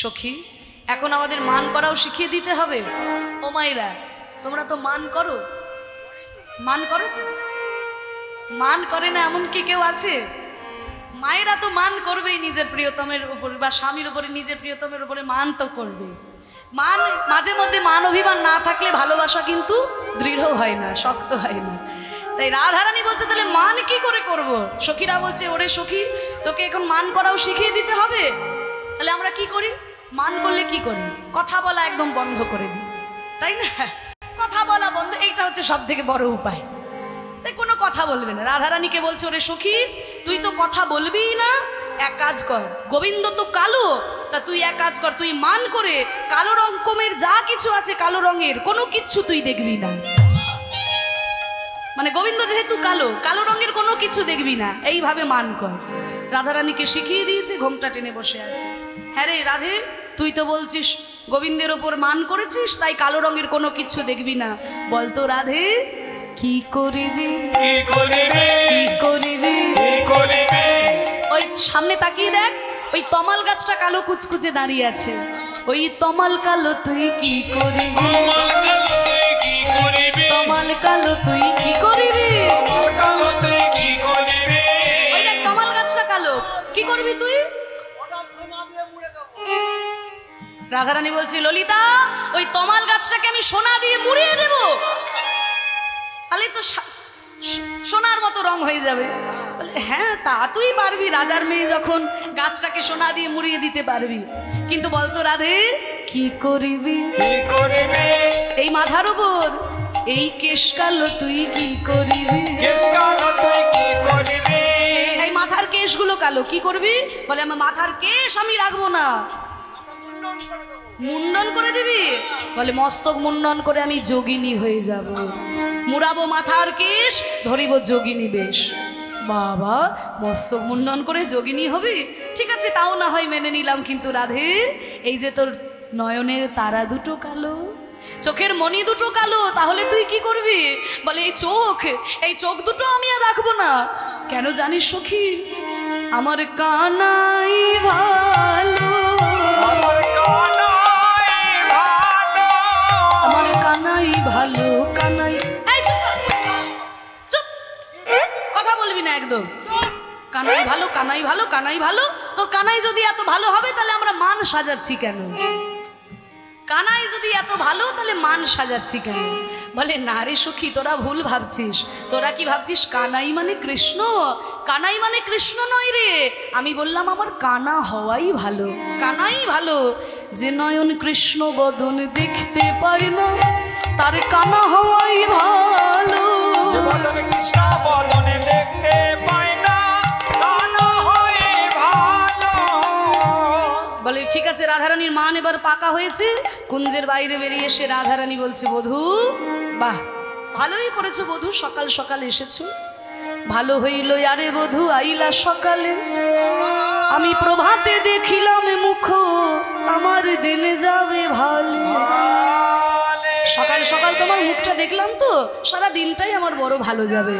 সখী? এখন আমাদের মান করাও শিখিয়ে দিতে হবে। ও মায়েরা, তোমরা তো মান করো, মান করো, মান করে না এমন কি কেউ আছে? মায়েরা তো মান করবেই নিজের প্রিয়তমের উপরে, বা স্বামীর উপরে, নিজের প্রিয়তমের উপরে মান তো করবে। মান মাঝে মধ্যে মান অভিমান না থাকলে ভালোবাসা কিন্তু দৃঢ় হয় না, শক্ত হয় না। তাই রাধারানী বলছে, তাহলে মান কি করে করব? সখীরা বলছে, ওরে সখী, তোকে এখন মান করাও শিখিয়ে দিতে হবে। তাহলে আমরা কি করি? মান করলে কি করি? কথা বলা একদম বন্ধ করে দিই, তাই না? কথা বলা বন্ধ, এইটা হচ্ছে সব থেকে বড় উপায়। তাই কোনো কথা বলবে না। রাধারানীকে বলছে, ওরে সখী, তুই তো কথা বলবিই না, এক কাজ কর, গোবিন্দ তো কালো, তা তুই এক কাজ কর, তুই মান করে কালো রকমের যা কিছু আছে কালো রঙের কোনো কিচ্ছু তুই দেখবি না। মানে গোবিন্দ যেহেতু কালো, কালো রঙের কোনো কিছু দেখবি না, এইভাবে মান কর। রাধারানীকে শিখিয়ে দিয়েছে, ঘোমটা টেনে বসে আছে। হ্যাঁ রে রাধে, তুই তো বলছিস গোবিন্দের ওপর মান করেছিস, তাই কালো রঙের কোনো কিছু দেখবি না। বলতো রাধে কি করিবি, কি করিবে, কি করিবি, কি করিবে? ওই সামনে তাকিয়ে দেখ, ওই তমাল গাছটা কালো কুচকুচে দাঁড়িয়ে আছে। ওই তমাল কালো তুই কি করবি, আমার কালো তুই কি করিবে, তমাল কালো তুই কি করবি, আমার কালো তুই কি করিবে? ওই দেখ তমাল গাছটা কালো, কি করবি তুই? রাধারানী বলছে ললিতা, ওই তমাল গাছটাকে আমি সোনা দিয়ে মুড়িয়ে দেব, তাহলে তো সোনার মতো রং হয়ে যাবে। বলে হ্যাঁ তা তুই পারবি, রাজার মেয়ে যখন গাছটাকে সোনা দিয়ে মুড়িয়ে দিতে পারবি। কিন্তু বলতো রাধে কি করিবি, কি করিবে? এই মাথার উপর এই কেশ কালো তুই কি করিবি, কেশ কালো তুই কি করিবে? এই মাথার কেশগুলো কালো কি করবি? বলে আমার মাথার কেশ আমি রাখবো না, মুন্ডন করে দিবি। বলে মস্তক মুন্ডন করে আমি যোগিনী হয়ে যাব, মুড়াবো মাথার কেশ, ধরিব যোগিনী বেশ। বাবা, মস্তক মুন্ডন করে যোগিনী হবি, ঠিক আছে তাও না হয় মেনে নিলাম। কিন্তু রাধে, এই যে তোর নয়নের তারা দুটো কালো, চোখের মণি দুটো কালো, তাহলে তুই কি করবি? বলে এই চোখ দুটো আমি আর রাখবো না। কেন জানিস সখী, আমার কানাই ভালো, আমার কানাই ভালো, আমার কানাই ভালো, কানাই। এই চুপ কর, চুপ, কথা বলবি না একদম। কানাই ভালো, কানাই ভালো, কানাই ভালো। তোর কানাই যদি এত ভালো হবে তাহলে আমরা মান সাজাচ্ছি কেন? কানাই যদি এত ভালো তাহলে মান সাজাচ্ছি কেন? বলে না রে সখী, তোরা ভুল ভাবছিস। তোরা কি ভাবছিস কানাই মানে কৃষ্ণ? কানাই মানে কৃষ্ণ নয় রে। আমি বললাম আমার কানা হওয়াই ভালো, কানাই ভালো। যে নয়ন কৃষ্ণ বদন দেখতে পায় না, তার কানা হওয়াই ভালো। যে বদন কৃষ্ণ বদনে দেখতে পায় না, কানা হয় ভালো। বলে ঠিক আছে, রাধারানীর মান এবার পাকা হয়েছে। কুঞ্জের বাইরে বেরিয়ে এসে রাধারানী বলছে বধূ, বাহ ভালোই করেছো বধূ, সকাল সকাল এসেছো, ভালো হইল আরে বধূ আইলা সকালে। আমি প্রভাতে দেখিলাম মুখ, আমার দিনে যাবে ভালো। সকাল সকাল তোমার মুখটা দেখলাম তো, সারা দিনটাই আমার বড় ভালো যাবে।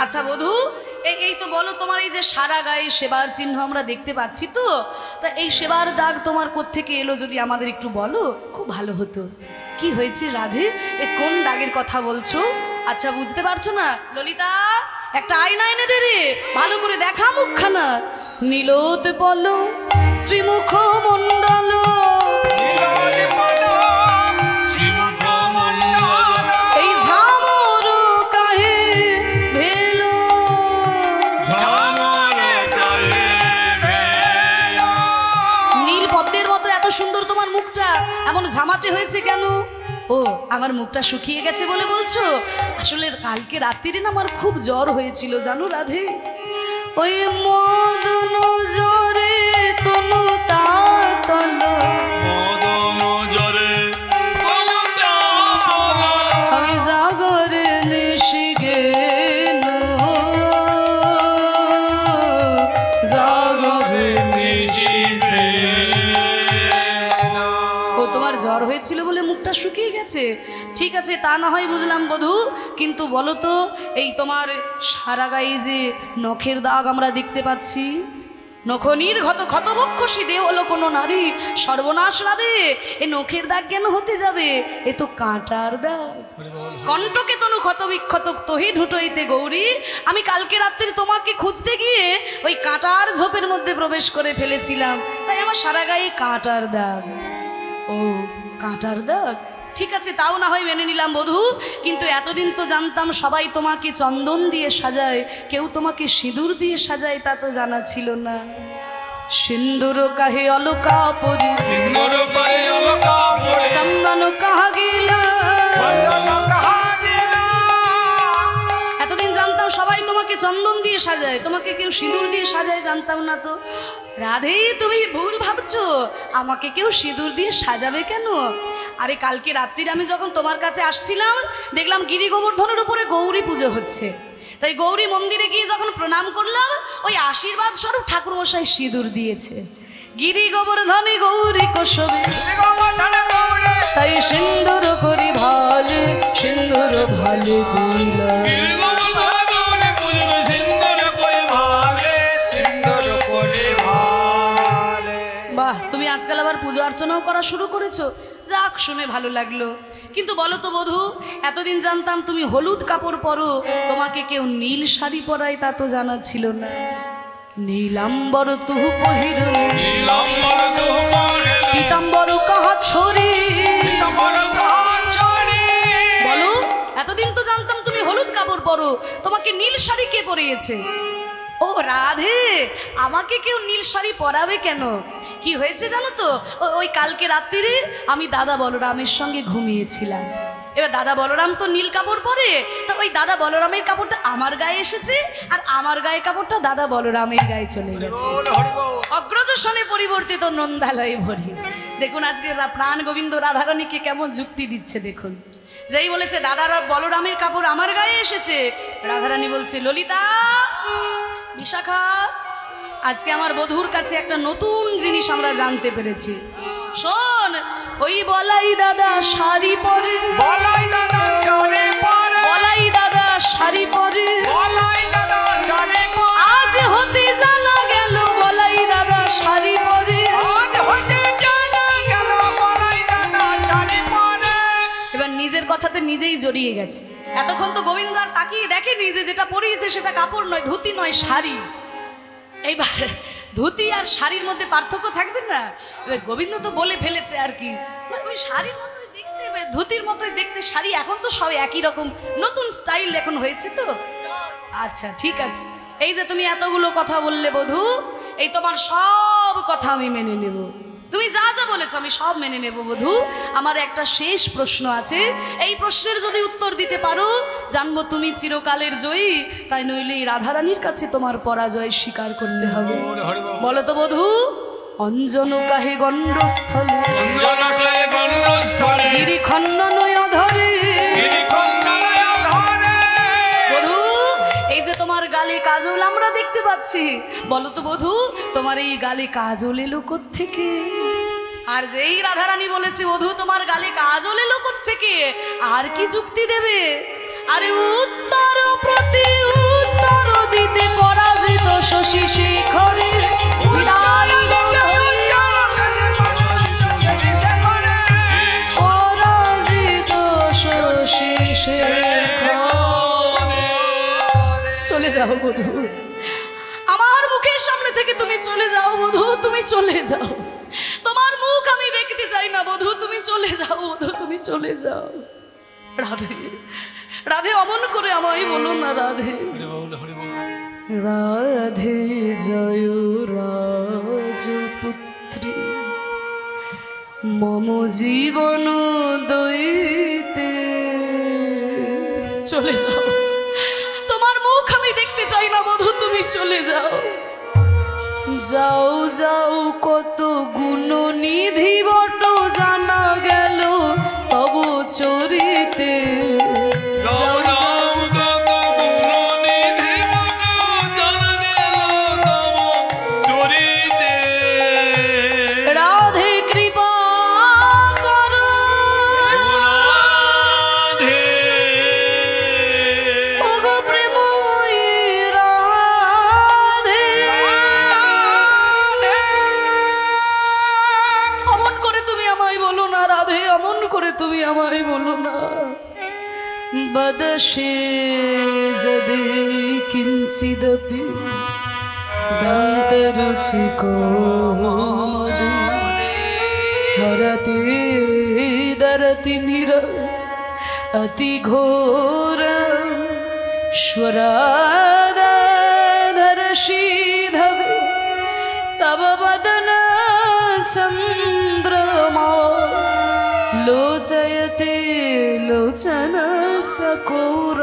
আচ্ছা বধূ, এই তো বলো, তোমার এই যে সারা গায়ে সেবার চিহ্ন আমরা দেখতে পাচ্ছি তো, তা এই সেবার দাগ তোমার কোত্থেকে এলো যদি আমাদের একটু বলো, খুব ভালো হতো। কি হয়েছে রাধে, এ কোন দাগের কথা বলছো? আচ্ছা বুঝতে পারছো না? ললিতা, একটা আয়না এনে দে রে, ভালো করে দেখা মুখখানা। নীলোত বলো শ্রীমুখ মণ্ডল, এই ঝামর কাহে ভেলো, নীল পদ্মের মতো এত সুন্দর তোমার মুখটা, এমন ঝামাটে হয়েছে কেন? ও আমার মুখটা শুকিয়ে গেছে বলে বলছো? আসলে কালকে রাত্রিরে না আমার খুব জ্বর হয়েছিল জানো রাধে, ওই মদন জ্বরে তনু তাতল, আমি জাগরে নিশি গেলো, জাগরে নিশি গেলো। ও তোমার জ্বর হয়েছিল বলে মুখটা শুকিয়ে গেছে, ঠিক আছে তা না হয় বুঝলাম বধূ। কিন্তু বলো তো, এই তোমার সারা গায়ে যে নখের দাগ আমরা দেখতে পাচ্ছি, নখ নির্ঘত ক্ষতবক্ষসী দেহ হলো কোনো নারী, সর্বনাশ রাধে, এ নখের দাগ কেন হতে যাবে? এ তো কাঁটার দাগ। কণ্ঠকে তনু ক্ষত বিক্ষত তহি ঢুটোইতে গৌরী, আমি কালকে রাত্রে তোমাকে খুঁজতে গিয়ে ওই কাঁটার ঝোপের মধ্যে প্রবেশ করে ফেলেছিলাম, তাই আমার সারা গায়ে কাঁটার দাগ। ও কাঁটার দাগ, ঠিক আছে তাও না হয় মেনে নিলাম বধূ। কিন্তু এতদিন তো জানতাম সবাই তোমাকে চন্দন দিয়ে সাজায়, কেউ তোমাকে সিঁদুর দিয়ে সাজায়, তা তো জানা ছিল না। সিন্দুর কাহে অলকা পরি, চন্দন কাহা গিলা, এতদিন জানতাম সবাই তোমাকে চন্দন দিয়ে সাজায়, তোমাকে কেউ সিঁদুর দিয়ে সাজায় জানতাম না তো। রাধে তুমি ভুল ভাবছো, আমাকে কেউ সিঁদুর দিয়ে সাজাবে কেন? আরে কালকে রাত্রিরে আমি যখন তোমার কাছে আসছিলাম দেখলাম গিরি গোবর্ধনের উপরে গৌরী পুজো হচ্ছে, তাই গৌরী মন্দিরে গিয়ে যখন প্রণাম করলাম ওই আশীর্বাদ স্বরূপ ঠাকুরমশাই সিঁদুর দিয়েছে। গিরি গোবর্ধনে গৌরী কোশবে তাই সিন্দুর করি ভালে, সিন্দুর ভালে কইলা। বাহ, তুমি আজকাল আবার পুজো অর্চনাও করা শুরু করেছো, যাক শুনে ভালো লাগলো। কিন্তু বলো তো বধূ, এতদিন জানতাম তুমি হলুদ কাপড় পরো, তোমাকে কেউ নীল শাড়ি পরায় তা তো জানা ছিল না। নীলাম্বর তুহু পহিরলে পীতাম্বর কাহা ছড়ি, বলো এতদিন তো জানতাম তুমি হলুদ কাপড় পরো, তোমাকে নীল শাড়ি কে পরিয়েছে? ও রাধে, আমাকে কেউ নীল শাড়ি পরাবে কেন? কি হয়েছে জানো তো, ওই কালকে রাত্রিরে আমি দাদা বলরামের সঙ্গে ঘুমিয়েছিলাম। এবার দাদা বলরাম তো নীল কাপড় পরে, তো ওই দাদা বলরামের কাপড়টা আমার গায়ে এসেছে আর আমার গায়ে কাপড়টা দাদা বলরামের গায়ে চলে গেছে। অগ্রজ শনে পরিবর্তিত নন্দালয়ে ভরি। দেখুন আজকে প্রাণ গোবিন্দ রাধারানীকে কেমন যুক্তি দিচ্ছে দেখুন। যেই বলেছে দাদা বলরামের কাপড় আমার গায়ে এসেছে, রাধারানী বলছে ললিতা, বিশাখা, আজকে আমার বধূর কাছে একটা নতুন জিনিস আমরা জানতে পেরেছি। শোন, ওই বলাই দাদা শাড়ি পরে, বলাই দাদা শাড়ি পরে, বলাই দাদা শাড়ি পরে, বলাই দাদা শাড়ি পরে, আজ হতে জানা গেল বলাই দাদা শাড়ি পরে, আজ হতে জানা গেল বলাই দাদা শাড়ি পরে। এবার নিজের কথাতে নিজেই জড়িয়ে গেছে। এতক্ষণ তো গোবিন্দ আর তাকিয়ে দেখেনি যে যেটা পরিয়েছে সেটা কাপড় নয়, ধুতি নয়, শাড়ি। এইবার ধুতি আর শাড়ির মধ্যে পার্থক্য থাকবে না? গোবিন্দ তো বলে ফেলেছে আর কি, ওই শাড়ির মতোই দেখতে, ধুতির মতোই দেখতে শাড়ি। এখন তো সব একই রকম, নতুন স্টাইল এখন হয়েছে তো। আচ্ছা ঠিক আছে, এই যে তুমি এতগুলো কথা বললে বধূ, এই তোমার সব কথা আমি মেনে নেব, তুমি যা যা বলেছো আমি সব মেনে নেব বধূ। আমার একটা শেষ প্রশ্ন আছে, এই প্রশ্নের যদি উত্তর দিতে পারো জানবো তুমি চিরকালের জয়ী, তাই নইলে এই রাধারানীর কাছে তোমার পরাজয় স্বীকার করতে হবে। বলো তো বধূ, অঞ্জন কাহে গণ্ডস্থলে গিরি খণ্ডনয় ধরে। বধূ, এই যে তোমার গালে কাজল আমরা দেখতে পাচ্ছি, বলো তো বধূ তোমার এই গালে কাজল এলো কোত্থেকে? আর যেই রাধারানী বলেছে বধূ তোমার গালে কাজল এলো কোত্থেকে, আর কি যুক্তি দেবে? আরে উত্তর প্রতি উত্তর দিতে পরাজিত শশী শেখরে, পরাজিত শশী শেখরে। চলে যাও বধূ, আমার মুখের সামনে থেকে তুমি চলে যাও বধূ, তুমি চলে যাও, তোমার মুখ আমি দেখতে চাই না বধূ, তুমি চলে যাও বধূ, তুমি চলে যাও। রাধে, রাধে অমন করে আমায় বলো না রাধে। রাধে জয় রাজপুত্রী মম জীবন দইতে। চলে যাও, তোমার মুখ আমি দেখতে চাই না বধূ, তুমি চলে যাও। যাও যাও কত গুণ নিধি বট জানা গেল তব চরিতে। যাও যাও কত গুণ নিধি বট জানা গেল তব চরিতে। রাধে কৃপা করো, রাধে ওগো প্রেমময়ী রাধে। অমন করে তুমি আমায় বলো না রাধে, অমন করে তুমি আমায় বলো না। বদশে যদি কিঞ্চিদপি দন্তরুচিকো হরতি দরতি মির অতি ঘোর स्वराधरशीधवे तव वदन चन्द्रमा लोचयते लोचन चकोर।